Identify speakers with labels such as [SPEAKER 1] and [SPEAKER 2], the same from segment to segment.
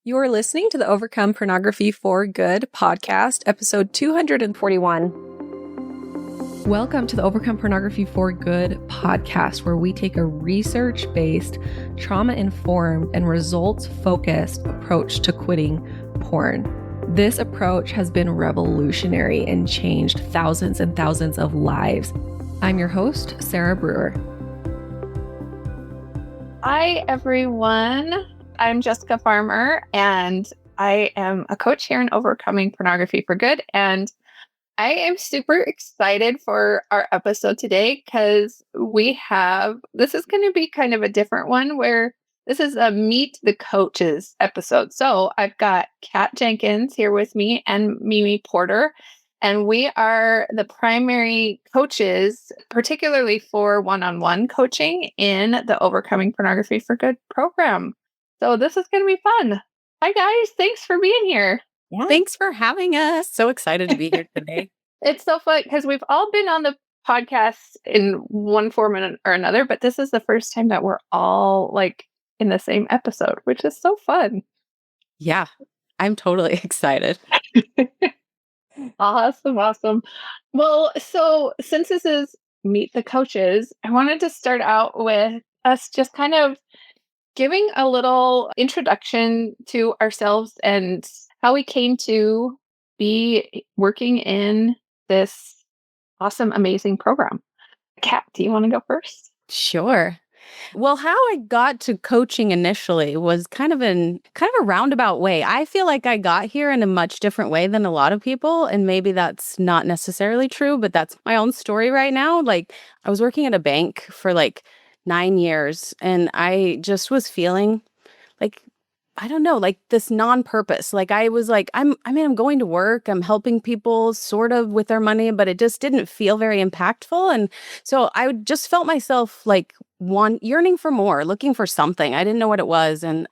[SPEAKER 1] You're listening to the Overcome Pornography for Good podcast, episode 241. Welcome to the Overcome Pornography for Good podcast, where we take a research-based, trauma-informed, and results-focused approach to quitting porn. This approach has been revolutionary and changed thousands and thousands of lives. I'm your host, Sarah Brewer.
[SPEAKER 2] Hi, everyone. I'm Jessica Farmer, and I am a coach here in Overcoming Pornography for Good. And I am super excited for our episode today because this is going to be kind of a different one where this is a Meet the Coaches episode. So I've got Kat Jenkins here with me and Mimi Porter, and we are the primary coaches, particularly for one-on-one coaching in the Overcoming Pornography for Good program. So this is going to be fun. Hi, guys. Thanks for being here.
[SPEAKER 3] Yeah. Thanks for having us. So excited to be here today.
[SPEAKER 2] It's so fun because we've all been on the podcast in one form or another, but this is the first time that we're all like in the same episode, which is so fun.
[SPEAKER 3] Yeah, I'm totally excited.
[SPEAKER 2] Awesome. Well, so since this is Meet the Coaches, I wanted to start out with us just kind of giving a little introduction to ourselves and how we came to be working in this awesome, amazing program. Kat, do you want to go first?
[SPEAKER 3] Sure. Well, how I got to coaching initially was kind of a roundabout way. I feel like I got here in a much different way than a lot of people, and maybe that's not necessarily true, but that's my own story right now. Like, I was working at a bank for 9 years, and I just was feeling like, I don't know, like this non-purpose. Like I was like, I'm going to work, I'm helping people sort of with their money, but it just didn't feel very impactful. And so I just felt myself like yearning for more, looking for something. I didn't know what it was. And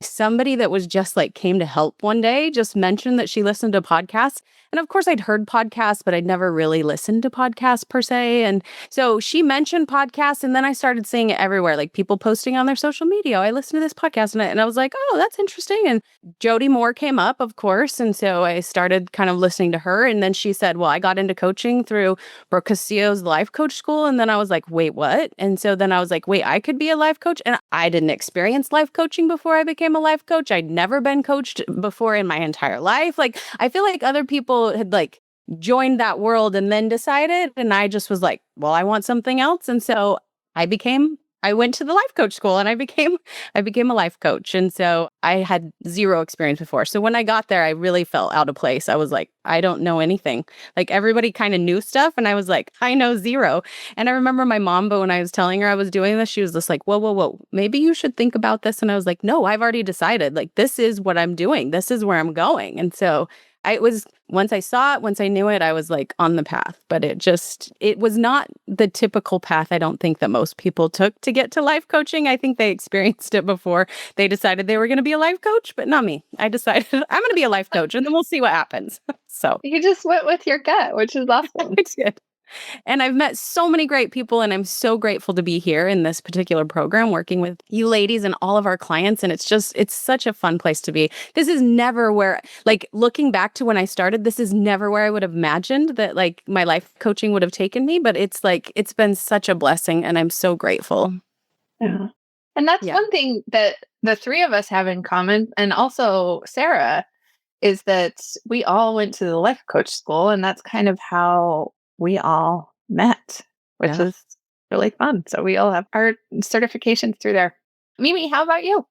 [SPEAKER 3] somebody that was just came to help one day just mentioned that she listened to podcasts. And of course I'd heard podcasts, but I'd never really listened to podcasts per se. And so she mentioned podcasts, and then I started seeing it everywhere, like people posting on their social media. I listened to this podcast, and I was like, oh, that's interesting. And Jody Moore came up, of course. And so I started kind of listening to her. And then she said, well, I got into coaching through Brooke Castillo's life coach school. And then I was like, wait, what? And so then I was like, wait, I could be a life coach? And I didn't experience life coaching before I became a life coach. I'd never been coached before in my entire life. I feel like other people had joined that world and then decided, and I just was like, well, I want something else. And so I went to the life coach school, and I became a life coach. And so I had zero experience before. So when I got there, I really felt out of place. I was like, I don't know anything. Like everybody kind of knew stuff, and I was like, I know zero. And I remember my mom, but when I was telling her I was doing this, she was just like, whoa, maybe you should think about this. And I was like, no, I've already decided. Like, this is what I'm doing. This is where I'm going. And so once I saw it, once I knew it, I was on the path, but it was not the typical path I don't think that most people took to get to life coaching. I think they experienced it before they decided they were going to be a life coach, but not me. I decided I'm going to be a life coach, and then we'll see what happens. So
[SPEAKER 2] you just went with your gut, which is awesome.
[SPEAKER 3] I did. And I've met so many great people, and I'm so grateful to be here in this particular program working with you ladies and all of our clients. And it's such a fun place to be. This is never where, looking back to when I started, this is never where I would have imagined that my life coaching would have taken me. But it's been such a blessing, and I'm so grateful.
[SPEAKER 2] Yeah. And that's one thing that the three of us have in common, and also Sarah, is that we all went to the life coach school, and that's kind of how we all met, which is really fun. So we all have our certifications through there. Mimi, how about you?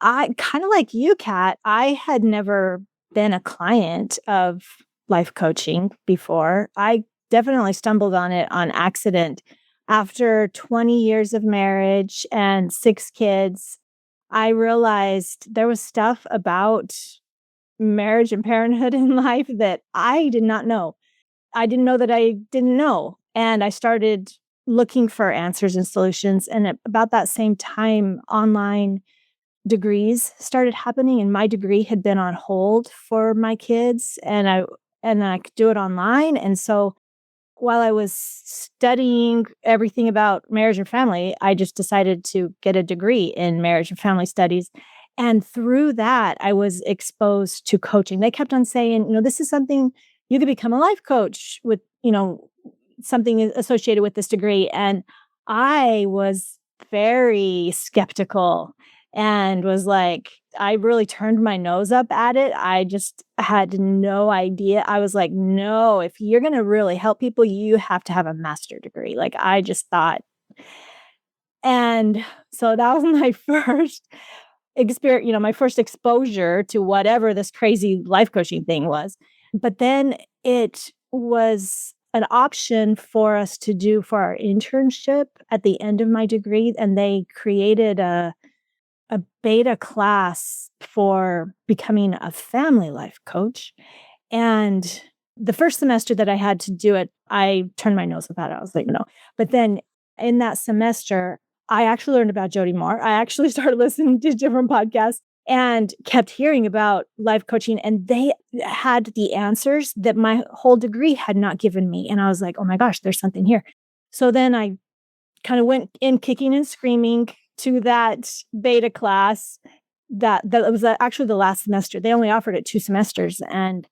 [SPEAKER 4] I kind of like you, Kat. I had never been a client of life coaching before. I definitely stumbled on it on accident. After 20 years of marriage and 6 kids, I realized there was stuff about marriage and parenthood in life that I did not know. I didn't know that I didn't know. And I started looking for answers and solutions. And at about that same time, online degrees started happening. And my degree had been on hold for my kids. And I could do it online. And so while I was studying everything about marriage and family, I just decided to get a degree in marriage and family studies. And through that, I was exposed to coaching. They kept on saying, this is something you could become a life coach with, something associated with this degree. And I was very skeptical and was like, I really turned my nose up at it. I just had no idea. I was like, no, if you're going to really help people, you have to have a master's degree. Like, I just thought. And so that was my first experience, my first exposure to whatever this crazy life coaching thing was. But then it was an option for us to do for our internship at the end of my degree. And they created a beta class for becoming a family life coach. And the first semester that I had to do it, I turned my nose up at it. I was like, no. But then in that semester, I actually learned about Jody Moore. I actually started listening to different podcasts and kept hearing about life coaching. And they had the answers that my whole degree had not given me. And I was like, oh my gosh, there's something here. So then I kind of went in kicking and screaming to that beta class. That was actually the last semester. They only offered it 2 semesters. And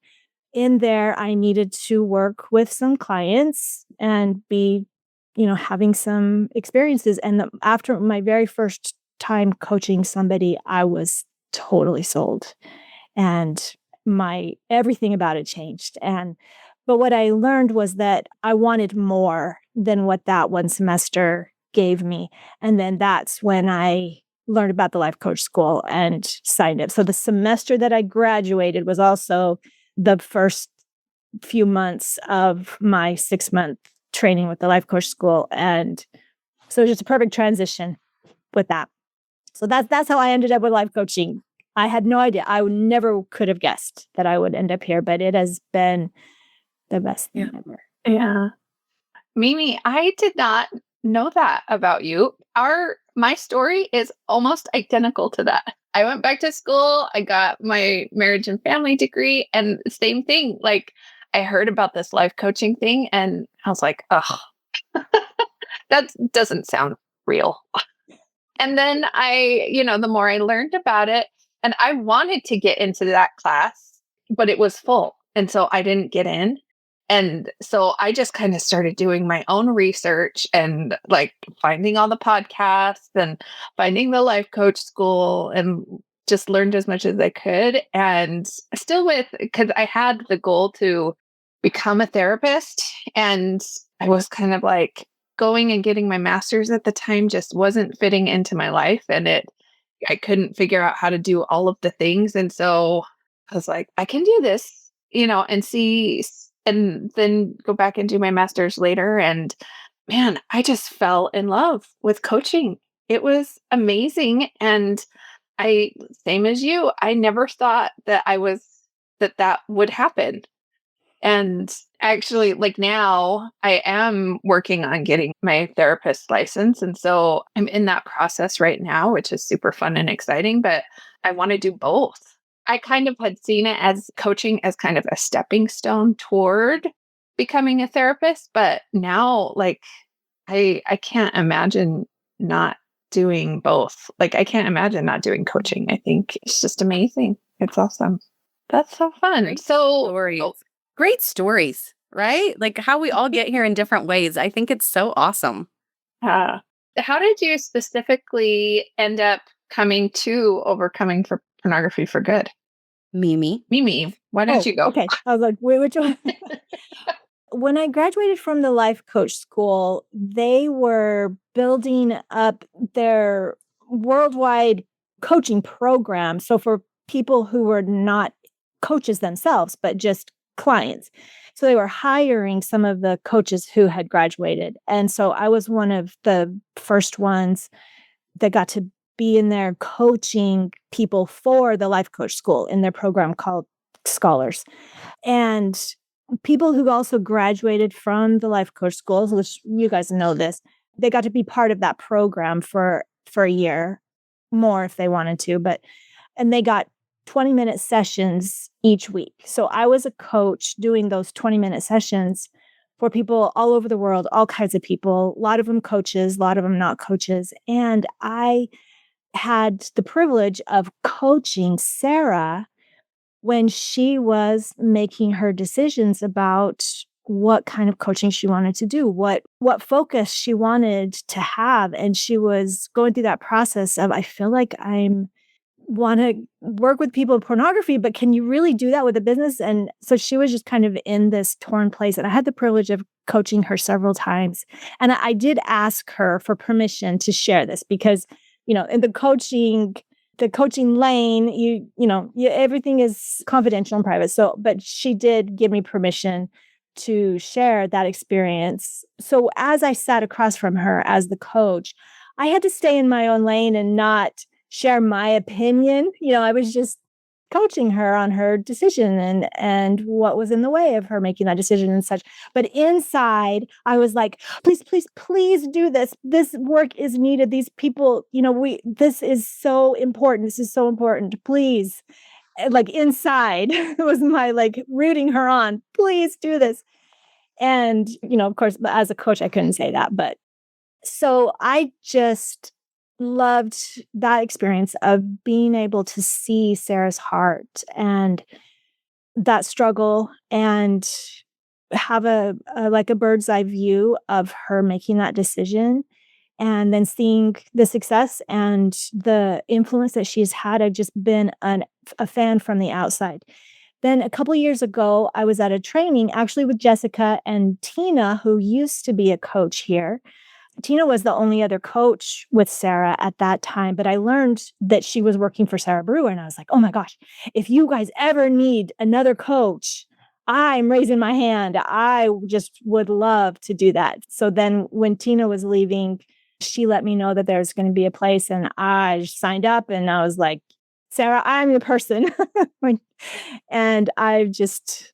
[SPEAKER 4] in there, I needed to work with some clients and be, having some experiences. And after my very first time coaching somebody, I was totally sold. And everything about it changed. But what I learned was that I wanted more than what that one semester gave me. And then that's when I learned about the life coach school and signed up. So the semester that I graduated was also the first few months of my 6-month training with the life coach school. And so it was just a perfect transition with that. So that's how I ended up with life coaching. I had no idea. I never could have guessed that I would end up here, but it has been the best thing ever.
[SPEAKER 2] Yeah. Mimi, I did not know that about you. My story is almost identical to that. I went back to school, I got my marriage and family degree, and same thing. Like, I heard about this life coaching thing and I was like, oh, that doesn't sound real. And then the more I learned about it, and I wanted to get into that class, but it was full. And so I didn't get in. And so I just kind of started doing my own research and like finding all the podcasts and finding the life coach school and just learned as much as I could. And still because I had the goal to become a therapist. And I was kind of like going and getting my master's at the time just wasn't fitting into my life. And I couldn't figure out how to do all of the things. And so I was like, I can do this, and see, and then go back and do my master's later. And man, I just fell in love with coaching. It was amazing. And same as you, I never thought that that would happen. And actually, like now, I am working on getting my therapist license. And so I'm in that process right now, which is super fun and exciting, but I want to do both. I kind of had seen it as coaching as kind of a stepping stone toward becoming a therapist. But now, like, I can't imagine not doing both. Like, I can't imagine not doing coaching. I think it's just amazing. It's awesome. That's so fun.
[SPEAKER 3] Stories. Great stories, right? Like how we all get here in different ways. I think it's so awesome.
[SPEAKER 2] How did you specifically end up coming to Overcoming for Pornography for Good?
[SPEAKER 3] Mimi,
[SPEAKER 2] why don't you go?
[SPEAKER 4] Okay. I was like, wait, which one? When I graduated from the life coach school, they were building up their worldwide coaching program. So for people who were not coaches themselves, but just clients. So they were hiring some of the coaches who had graduated. And so I was one of the first ones that got to be in there coaching people for the life coach school in their program called Scholars. And people who also graduated from the life coach schools, which you guys know this, they got to be part of that program for a year, more if they wanted to, and they got 20-minute sessions each week. So I was a coach doing those 20-minute sessions for people all over the world, all kinds of people, a lot of them coaches, a lot of them not coaches. And I had the privilege of coaching Sarah when she was making her decisions about what kind of coaching she wanted to do, what focus she wanted to have. And she was going through that process of, I feel like I'm want to work with people with pornography, but can you really do that with a business? And so she was just kind of in this torn place. And I had the privilege of coaching her several times. And I did ask her for permission to share this because, in the coaching lane, everything is confidential and private. So, but she did give me permission to share that experience. So as I sat across from her as the coach, I had to stay in my own lane and not share my opinion. I was just coaching her on her decision and what was in the way of her making that decision and such. But inside, I was like, please, please, please do this. This work is needed. These people, this is so important. This is so important. Please. Like inside was my rooting her on. Please do this. And, of course, as a coach, I couldn't say that. But so I just loved that experience of being able to see Sarah's heart and that struggle and have a bird's eye view of her making that decision and then seeing the success and the influence that she's had. I've just been a fan from the outside. Then a couple of years ago, I was at a training actually with Jessica and Tina, who used to be a coach here. Tina was the only other coach with Sarah at that time, but I learned that she was working for Sarah Brewer. And I was like, oh my gosh, if you guys ever need another coach, I'm raising my hand. I just would love to do that. So then when Tina was leaving, she let me know that there's going to be a place and I signed up and I was like, Sarah, I'm the person. And I just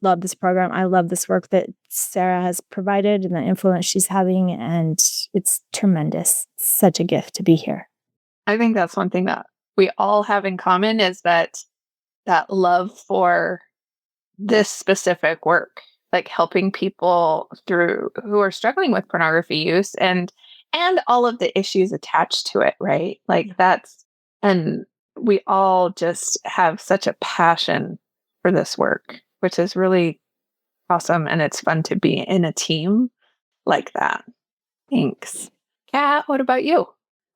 [SPEAKER 4] love this program. I love this work that Sarah has provided and the influence she's having. And it's tremendous. It's such a gift to be here.
[SPEAKER 2] I think that's one thing that we all have in common is that love for this specific work, like helping people through who are struggling with pornography use and all of the issues attached to it, right? Like and we all just have such a passion for this work, which is really awesome. And it's fun to be in a team like that. Thanks. Kat, what about you?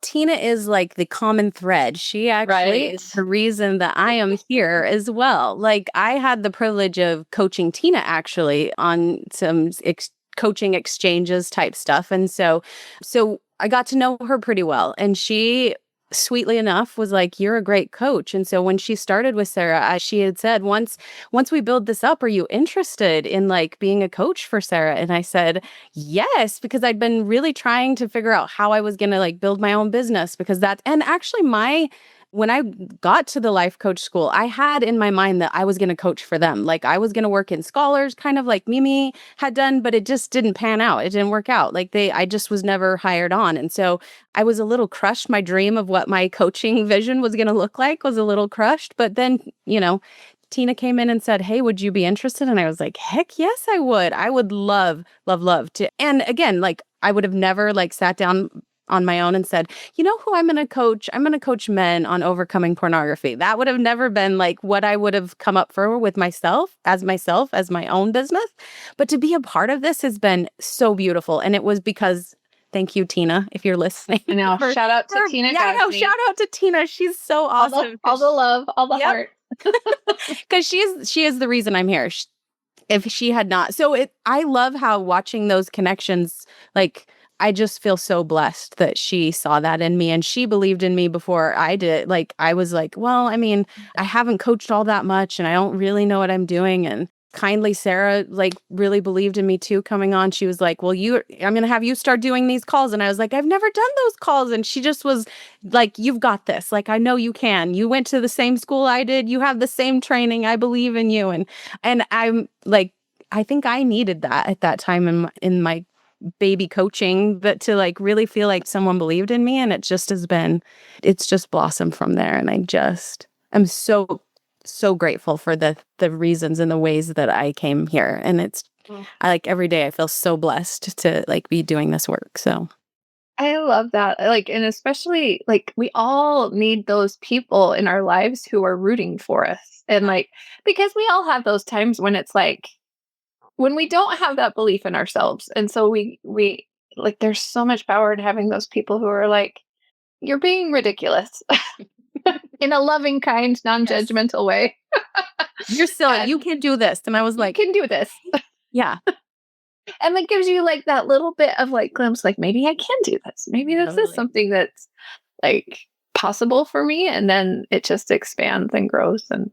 [SPEAKER 3] Tina is like the common thread. She actually is the reason that I am here as well. Like I had the privilege of coaching Tina actually on some coaching exchanges type stuff. And so I got to know her pretty well. And she sweetly enough was like, you're a great coach. And so when she started with Sarah, she had said, once we build this up, are you interested in like being a coach for Sarah? And I said, yes, because I'd been really trying to figure out how I was going to like build my own business and actually when I got to the life coach school, I had in my mind that I was going to coach for them. Like I was going to work in scholars, kind of like Mimi had done, but it just didn't pan out. It didn't work out. I just was never hired on. And so I was a little crushed. My dream of what my coaching vision was going to look like was a little crushed. But then, Tina came in and said, hey, would you be interested? And I was like, heck yes, I would. I would love, love, love to. And again, like I would have never like sat down on my own and said, you know who I'm going to coach? I'm going to coach men on overcoming pornography. That would have never been like what I would have come up for with myself as my own business. But to be a part of this has been so beautiful. And it was because, thank you, Tina, if you're listening.
[SPEAKER 2] I know. Shout out to Tina.
[SPEAKER 3] Yeah, I know. Shout out to Tina. She's so awesome.
[SPEAKER 2] All the love, all the heart.
[SPEAKER 3] Because she is the reason I'm here. If she had not. I love how watching those connections, like, I just feel so blessed that she saw that in me and she believed in me before I did. Like, I was like, well, I mean, I haven't coached all that much and I don't really know what I'm doing. And kindly Sarah, like, really believed in me too coming on. She was like, well, I'm going to have you start doing these calls. And I was like, I've never done those calls. And she just was like, you've got this. Like, I know you can. You went to the same school I did. You have the same training. I believe in you. And I'm like, I think I needed that at that time in my baby coaching, but to like really feel like someone believed in me. And it's just blossomed from there. And I'm so, so grateful for the reasons and the ways that I came here. And I like every day I feel so blessed to like be doing this work. So
[SPEAKER 2] I love that. Like, and especially like we all need those people in our lives who are rooting for us. And like, because we all have those times when it's like, when we don't have that belief in ourselves. And so we like, there's so much power in having those people who are like, you're being ridiculous in a loving, kind, non-judgmental way.
[SPEAKER 3] You're silly.
[SPEAKER 2] And
[SPEAKER 3] You can't do this. And I was
[SPEAKER 2] you
[SPEAKER 3] like,
[SPEAKER 2] can do this.
[SPEAKER 3] yeah.
[SPEAKER 2] And that gives you like that little bit of like glimpse, like maybe I can do this. Maybe this is
[SPEAKER 3] Totally.
[SPEAKER 2] something that's like possible for me. And then it just expands and grows. And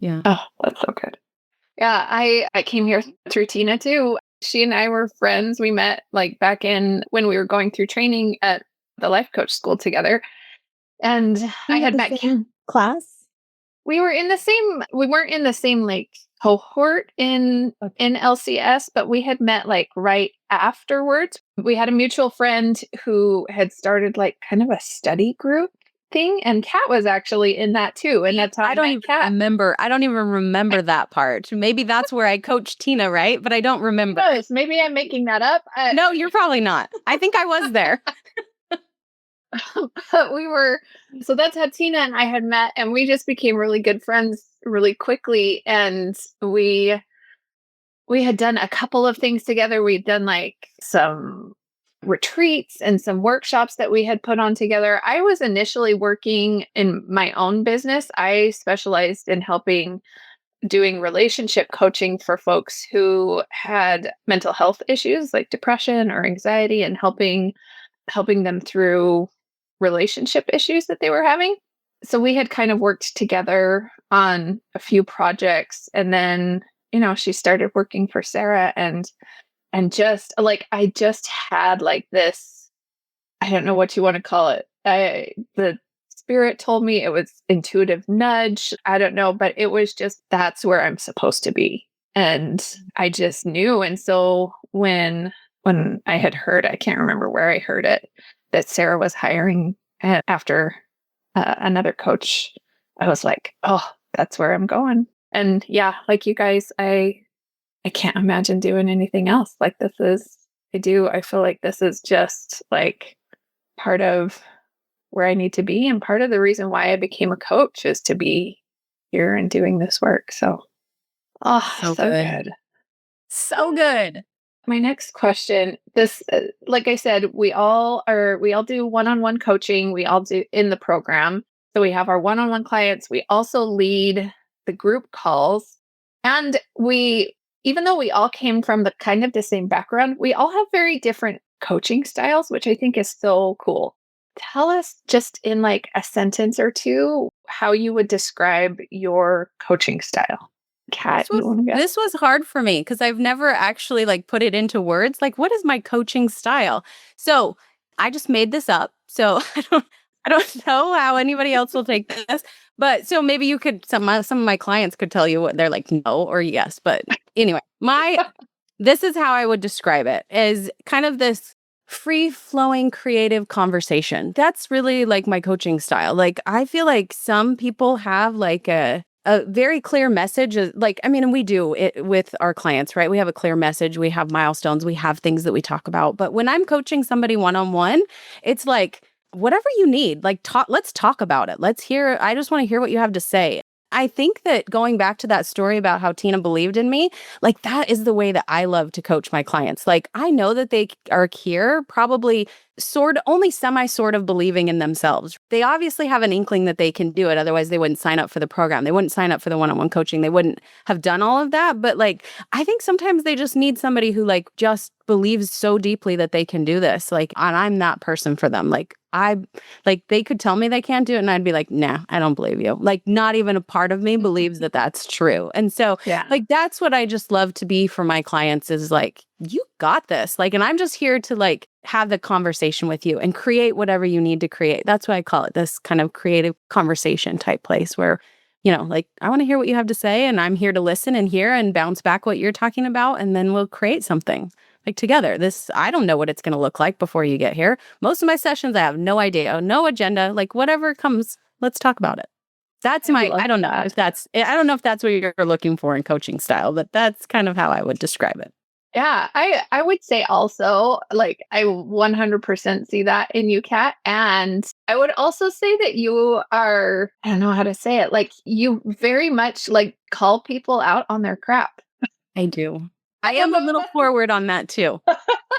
[SPEAKER 3] Yeah.
[SPEAKER 2] oh, that's so good. Yeah, I came here through Tina too. She and I were friends. We met like back in when we were going through training at the life coach school together. And I had met
[SPEAKER 4] class.
[SPEAKER 2] we were in the same we weren't in the same like cohort in LCS, but we had met like right afterwards. We had a mutual friend who had started like kind of a study group thing, and Kat was actually in that too. And that's how
[SPEAKER 3] I don't even remember. I don't even remember that part. Maybe that's where I coached Tina, right? But I don't remember.
[SPEAKER 2] Yes, maybe I'm making that up.
[SPEAKER 3] No, you're probably not. I think I was there.
[SPEAKER 2] But so that's how Tina and I had met, and we just became really good friends really quickly. And we had done a couple of things together. We'd done like some retreats and some workshops that we had put on together. I was initially working in my own business. I specialized in doing relationship coaching for folks who had mental health issues like depression or anxiety, and helping them through relationship issues that they were having. So we had kind of worked together on a few projects, and then she started working for Sarah, and just like I just had like this, I don't know what you want to call it. The spirit told me, it was intuitive nudge. I don't know, but it was just, that's where I'm supposed to be. And I just knew. And so when I had heard, I can't remember where I heard it, that Sarah was hiring after another coach, I was like, oh, that's where I'm going. And yeah, like you guys, I can't imagine doing anything else. Like I feel like this is just like part of where I need to be. And part of the reason why I became a coach is to be here and doing this work. So, so good.
[SPEAKER 3] So good.
[SPEAKER 2] My next question, like I said, we all do one-on-one coaching. We all do in the program. So we have our one-on-one clients. We also lead the group calls. And even though we all came from the same background, we all have very different coaching styles, which I think is so cool. Tell us just in like a sentence or two how you would describe your coaching style. Kat,
[SPEAKER 3] this was hard for me because I've never actually like put it into words. Like, what is my coaching style? So I just made this up. So I don't know how anybody else will take this. But so maybe you could, some of my clients could tell you what they're like, no or yes. But anyway, this is how I would describe it, as kind of this free-flowing creative conversation. That's really like my coaching style. Like, I feel like some people have like a very clear message. Like, I mean, and we do it with our clients, right? We have a clear message. We have milestones. We have things that we talk about. But when I'm coaching somebody one-on-one, it's like, whatever you need, like let's talk about it. I just want to hear what you have to say. I think that going back to that story about how Tina believed in me, like that is the way that I love to coach my clients. Like I know that they are here probably sort of believing in themselves. They obviously have an inkling that they can do it. Otherwise they wouldn't sign up for the program. They wouldn't sign up for the one-on-one coaching. They wouldn't have done all of that. But like, I think sometimes they just need somebody who like just believes so deeply that they can do this. Like, and I'm that person for them. They could tell me they can't do it and I'd be like, nah, I don't believe you. Like not even a part of me believes that that's true. And so like, that's what I just love to be for my clients is like, you got this. Like, and I'm just here to like have the conversation with you and create whatever you need to create. That's why I call it this kind of creative conversation type place where, like I want to hear what you have to say and I'm here to listen and hear and bounce back what you're talking about. And then we'll create something. Like together, I don't know what it's going to look like before you get here. Most of my sessions, I have no idea, no agenda, like whatever comes, let's talk about it. That's I don't know if that's what you're looking for in coaching style, but that's kind of how I would describe it.
[SPEAKER 2] Yeah, I would say also, like, I 100% see that in you, Kat. And I would also say that you are, I don't know how to say it, like, you very much like call people out on their crap.
[SPEAKER 3] I do. I am a little forward on that too.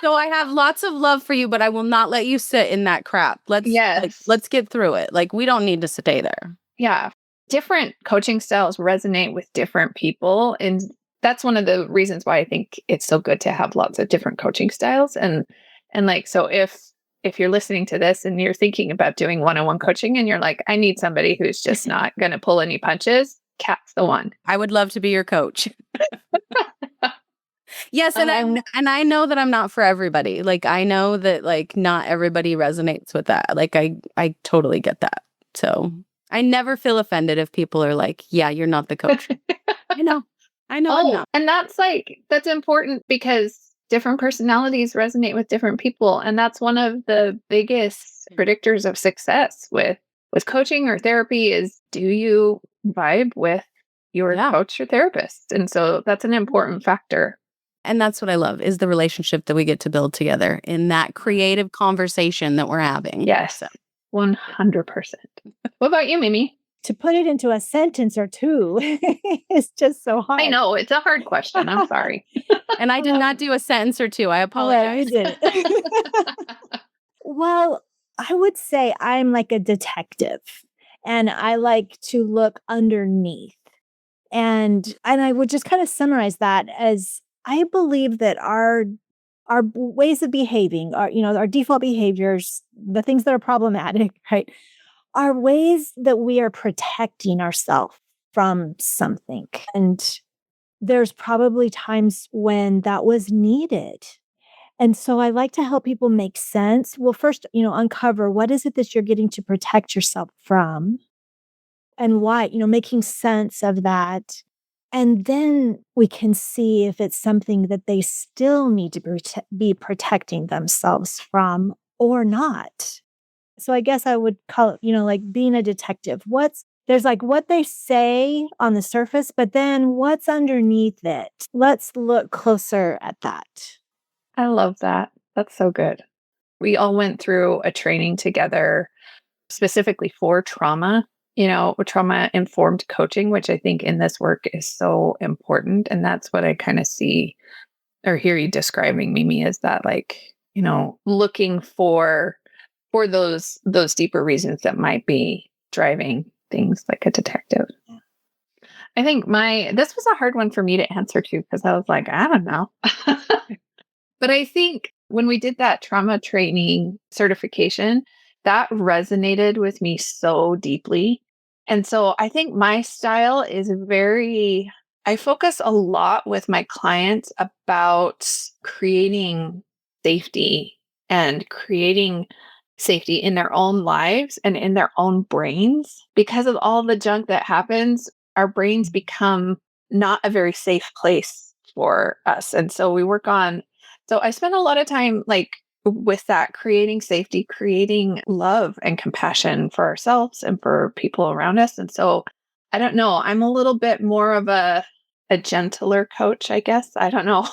[SPEAKER 3] So I have lots of love for you, but I will not let you sit in that crap.
[SPEAKER 2] Yes.
[SPEAKER 3] Let's get through it. Like, we don't need to stay there.
[SPEAKER 2] Yeah. Different coaching styles resonate with different people. And that's one of the reasons why I think it's so good to have lots of different coaching styles. And like, so if you're listening to this and you're thinking about doing one-on-one coaching and you're like, I need somebody who's just not going to pull any punches, Kat's the one.
[SPEAKER 3] I would love to be your coach. Yes, and I know that I'm not for everybody. Like, I know that like not everybody resonates with that. Like, I totally get that. So I never feel offended if people are like, yeah, you're not the coach. I know I'm not.
[SPEAKER 2] And that's important because different personalities resonate with different people. And that's one of the biggest predictors of success with coaching or therapy is, do you vibe with your coach or therapist? And so that's an important factor.
[SPEAKER 3] And that's what I love, is the relationship that we get to build together in that creative conversation that we're having.
[SPEAKER 2] Yes, 100%. What about you, Mimi?
[SPEAKER 4] To put it into a sentence or two is just so hard.
[SPEAKER 2] I know, it's a hard question. I'm sorry.
[SPEAKER 3] And I did not do a sentence or two. I apologize.
[SPEAKER 4] Well, you did. Well, I would say I'm like a detective, and I like to look underneath. And I would just kind of summarize that as, I believe that our ways of behaving, our default behaviors, the things that are problematic, right, are ways that we are protecting ourselves from something. And there's probably times when that was needed. And so I like to help people make sense. Well, first, uncover what is it that you're getting to protect yourself from and why, making sense of that. And then we can see if it's something that they still need to be protecting themselves from or not. So I guess I would call it, like being a detective. There's like what they say on the surface, but then what's underneath it? Let's look closer at that.
[SPEAKER 2] I love that. That's so good. We all went through a training together specifically for trauma, trauma-informed coaching, which I think in this work is so important. And that's what I kind of see or hear you describing, Mimi, is that like, looking for those deeper reasons that might be driving things like a detective. Yeah. I think this was a hard one for me to answer too, because I was like, I don't know. But I think when we did that trauma training certification, that resonated with me so deeply. And so I think my style is I focus a lot with my clients about creating safety and creating safety in their own lives and in their own brains. Because of all the junk that happens, our brains become not a very safe place for us. And so I spend a lot of time like with that, creating safety, creating love and compassion for ourselves and for people around us. And so I don't know, I'm a little bit more of a gentler coach, I guess. I don't know.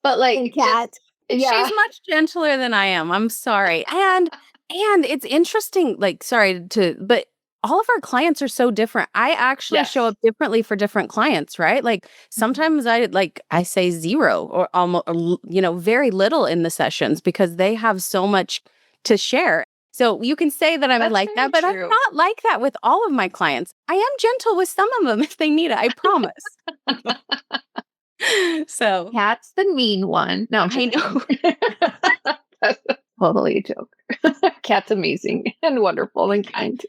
[SPEAKER 2] But like,
[SPEAKER 4] Kat.
[SPEAKER 3] Yeah. She's much gentler than I am. I'm sorry. And it's interesting, like, but all of our clients are so different. I actually show up differently for different clients, right? Like sometimes I say zero or almost, very little in the sessions because they have so much to share. So you can say that I'm like that, but I'm not like that with all of my clients. I am gentle with some of them if they need it. I promise. So
[SPEAKER 2] Kat's the mean one. No,
[SPEAKER 3] I know.
[SPEAKER 2] That's totally a joke. Kat's amazing and wonderful and kind.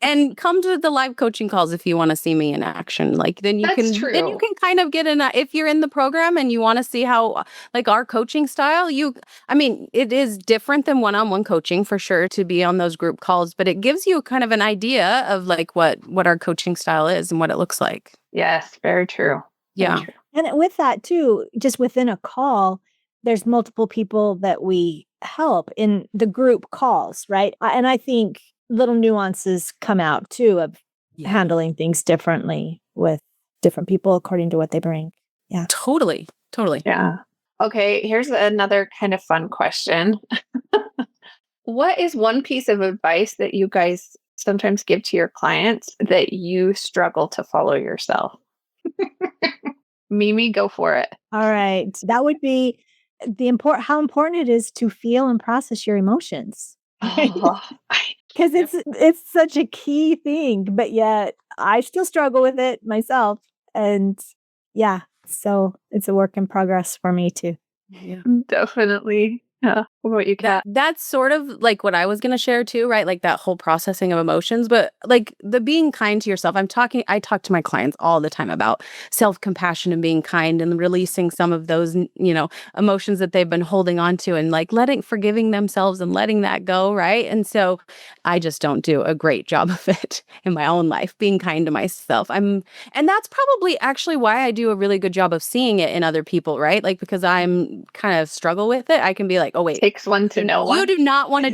[SPEAKER 3] And come to the live coaching calls if you want to see me in action. Like then you can kind of get if you're in the program and you want to see how like our coaching style, it is different than one-on-one coaching for sure to be on those group calls, but it gives you kind of an idea of like what our coaching style is and what it looks like.
[SPEAKER 2] Yes, very true.
[SPEAKER 3] Yeah.
[SPEAKER 2] Very true.
[SPEAKER 4] And with that too, just within a call, there's multiple people that we help in the group calls, right? And I think little nuances come out too of handling things differently with different people according to what they bring. Yeah.
[SPEAKER 3] Totally. Totally.
[SPEAKER 2] Yeah. Okay, here's another kind of fun question. What is one piece of advice that you guys sometimes give to your clients that you struggle to follow yourself? Mimi, go for it.
[SPEAKER 4] All right. That would be how important it is to feel and process your emotions.
[SPEAKER 2] Oh,
[SPEAKER 4] Because it's such a key thing, but yet I still struggle with it myself. And yeah, so it's a work in progress for me too.
[SPEAKER 3] Yeah.
[SPEAKER 2] definitely. Yeah. What about you, Kat?
[SPEAKER 3] That's sort of like what I was going to share too, right? Like that whole processing of emotions, but like the being kind to yourself. I talk to my clients all the time about self-compassion and being kind and releasing some of those, emotions that they've been holding on to and like forgiving themselves and letting that go, right? And so I just don't do a great job of it in my own life, being kind to myself. And that's probably actually why I do a really good job of seeing it in other people, right? Like because I'm kind of struggle with it, I can be like, oh wait,
[SPEAKER 2] Takes one to know one.
[SPEAKER 3] you do not want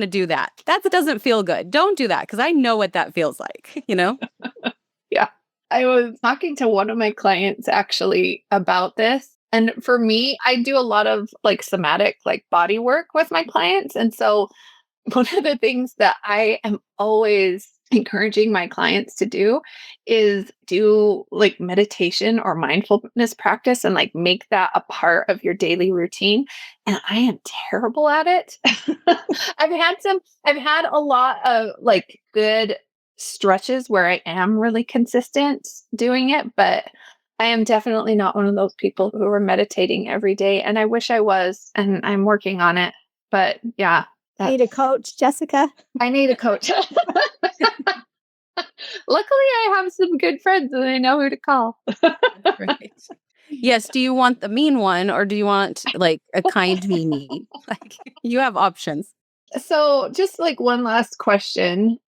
[SPEAKER 3] to do that. That doesn't feel good. Don't do that because I know what that feels like,
[SPEAKER 2] Yeah. I was talking to one of my clients actually about this. And for me, I do a lot of like somatic, like body work with my clients. And so one of the things that I am always encouraging my clients to do is do like meditation or mindfulness practice and like make that a part of your daily routine. And I am terrible at it. I've had a lot of like good stretches where I am really consistent doing it, but I am definitely not one of those people who are meditating every day. And I wish I was, and I'm working on it. But yeah,
[SPEAKER 4] Need a coach, Jessica?
[SPEAKER 2] I need a coach. Luckily, I have some good friends and I know who to call.
[SPEAKER 3] Right. Yes. Do you want the mean one or do you want like a kind meanie? Like you have options.
[SPEAKER 2] So, just like one last question.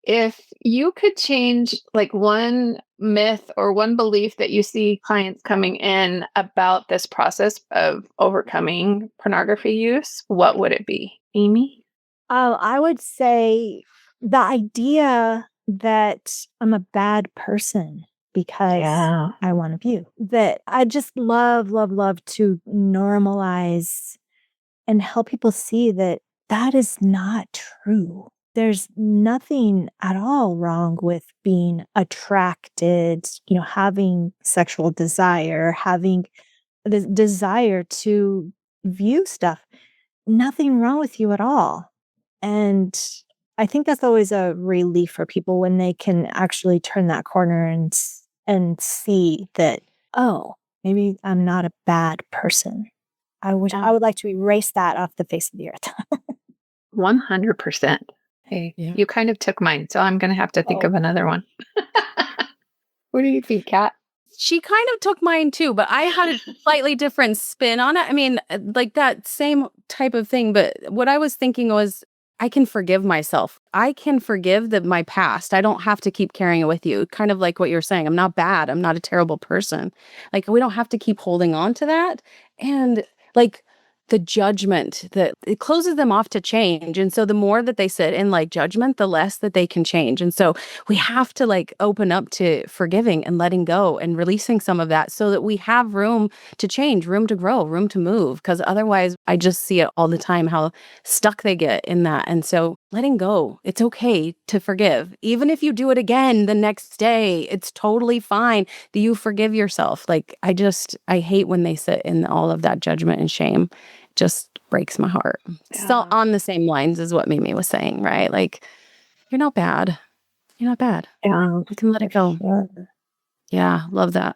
[SPEAKER 2] If you could change like one myth or one belief that you see clients coming in about this process of overcoming pornography use, what would it be? Amy?
[SPEAKER 4] Oh, I would say the idea that I'm a bad person because
[SPEAKER 2] Yeah.
[SPEAKER 4] I want to view. That I just love, love, love to normalize and help people see that that is not true. There's nothing at all wrong with being attracted, having sexual desire, having the desire to view stuff. Nothing wrong with you at all. And I think that's always a relief for people when they can actually turn that corner and see that, oh, maybe I'm not a bad person. I would like to erase that off the face of the earth.
[SPEAKER 2] 100%. Hey,
[SPEAKER 3] Yeah.
[SPEAKER 2] you kind of took mine, so I'm going to have to think
[SPEAKER 4] Oh.
[SPEAKER 2] of another one. What do you think, Kat?
[SPEAKER 3] She kind of took mine too, but I had a slightly different spin on it. I mean, like that same type of thing, but what I was thinking was I can forgive myself. I can forgive my past. I don't have to keep carrying it with you. Kind of like what you're saying. I'm not bad. I'm not a terrible person. Like we don't have to keep holding on to that. And like the judgment that it closes them off to change. And so the more that they sit in like judgment, the less that they can change. And so we have to like open up to forgiving and letting go and releasing some of that so that we have room to change, room to grow, room to move. Because otherwise, I just see it all the time how stuck they get in that. And so letting go, it's okay to forgive. Even if you do it again the next day, it's totally fine that you forgive yourself. Like I hate when they sit in all of that judgment and shame. Just breaks my heart.
[SPEAKER 2] Yeah.
[SPEAKER 3] So on the same lines as what Mimi was saying, right? Like, you're not bad. You're not bad.
[SPEAKER 2] Yeah,
[SPEAKER 3] You can let it go.
[SPEAKER 2] sure.
[SPEAKER 3] Yeah, love that.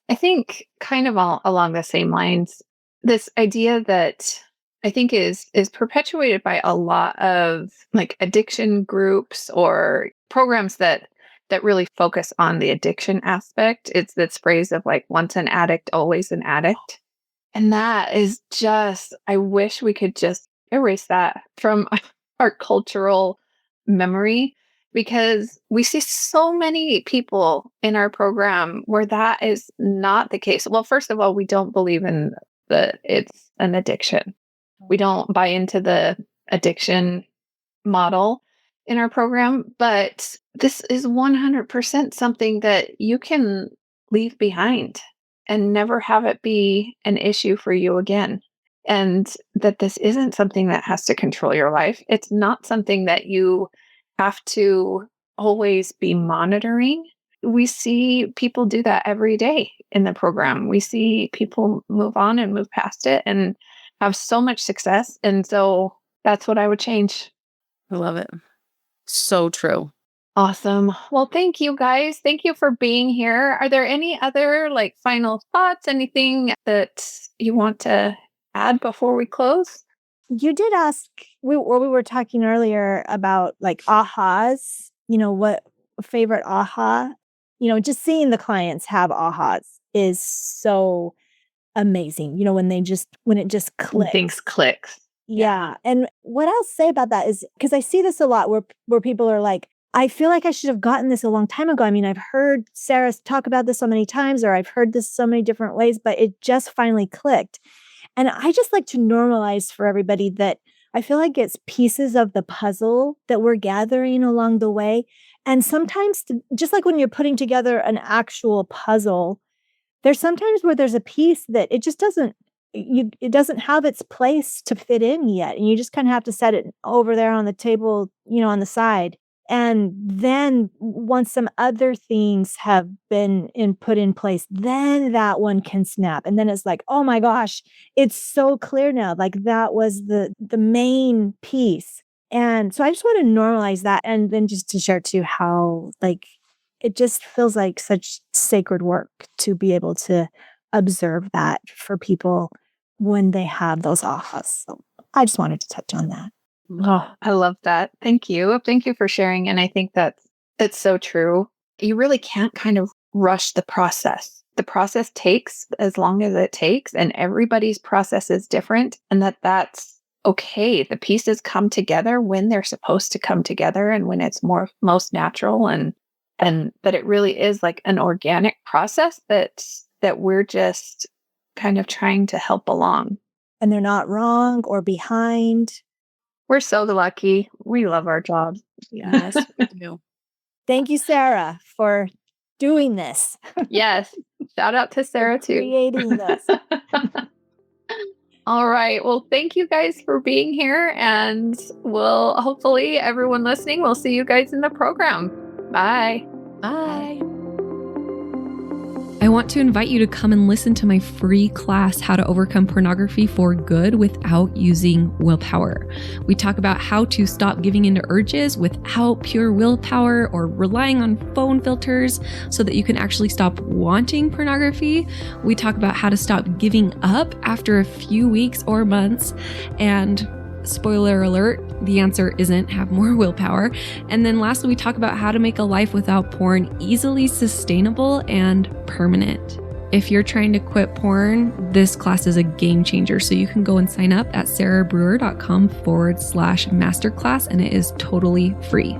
[SPEAKER 2] I think kind of all along the same lines, this idea that I think is perpetuated by a lot of like addiction groups or programs that really focus on the addiction aspect. It's this phrase of like once an addict, always an addict. And that is just, I wish we could just erase that from our cultural memory because we see so many people in our program where that is not the case. Well, first of all, we don't believe in that it's an addiction. We don't buy into the addiction model in our program, but this is 100% something that you can leave behind. and never have it be an issue for you again. And that this isn't something that has to control your life. It's not something that you have to always be monitoring. We see people do that every day in the program. We see people move on and move past it and have so much success. And so that's what I would change.
[SPEAKER 3] I love it. So true.
[SPEAKER 2] Awesome. Well, thank you guys. Thank you for being here. Are there any other final thoughts, anything that you want to add before we close?
[SPEAKER 4] You did ask, we were talking earlier about ahas, what favorite aha, just seeing the clients have ahas is so amazing. When it just clicks.
[SPEAKER 2] Things clicks.
[SPEAKER 4] Yeah. And what I'll say about that is, because I see this a lot where people are like, I feel like I should have gotten this a long time ago. I mean, I've heard Sarah talk about this so many times, or I've heard this so many different ways, but it just finally clicked. And I just like to normalize for everybody that I feel like it's pieces of the puzzle that we're gathering along the way. And sometimes, just like when you're putting together an actual puzzle, there's sometimes where there's a piece that it just doesn't have its place to fit in yet. And you just kind of have to set it over there on the table, on the side. And then once some other things have been put in place, then that one can snap. And then it's like, oh my gosh, it's so clear now. That was the main piece. And so I just want to normalize that. And then just to share too how it just feels like such sacred work to be able to observe that for people when they have those ahas. So I just wanted to touch on that.
[SPEAKER 2] Oh, I love that. Thank you. Thank you for sharing. And I think it's so true. You really can't kind of rush the process. The process takes as long as it takes, and everybody's process is different, and that's okay. The pieces come together when they're supposed to come together and when it's most natural, and that it really is like an organic process that we're just kind of trying to help along.
[SPEAKER 4] And they're not wrong or behind.
[SPEAKER 2] We're so lucky. We love our jobs.
[SPEAKER 3] Yes, we do.
[SPEAKER 4] Thank you, Sarah, for doing this.
[SPEAKER 2] Yes. Shout out to Sarah too.
[SPEAKER 4] Creating this.
[SPEAKER 2] All right. Well, thank you guys for being here. And we'll hopefully everyone listening, we'll see you guys in the program. Bye.
[SPEAKER 3] Bye.
[SPEAKER 1] I want to invite you to come and listen to my free class, How to Overcome Pornography for Good Without Using Willpower. We talk about how to stop giving into urges without pure willpower or relying on phone filters so that you can actually stop wanting pornography. We talk about how to stop giving up after a few weeks or months. And spoiler alert, the answer isn't have more willpower. And then lastly, we talk about how to make a life without porn easily sustainable and permanent. If you're trying to quit porn, this class is a game changer. So you can go and sign up at sarahbrewer.com/masterclass, and it is totally free.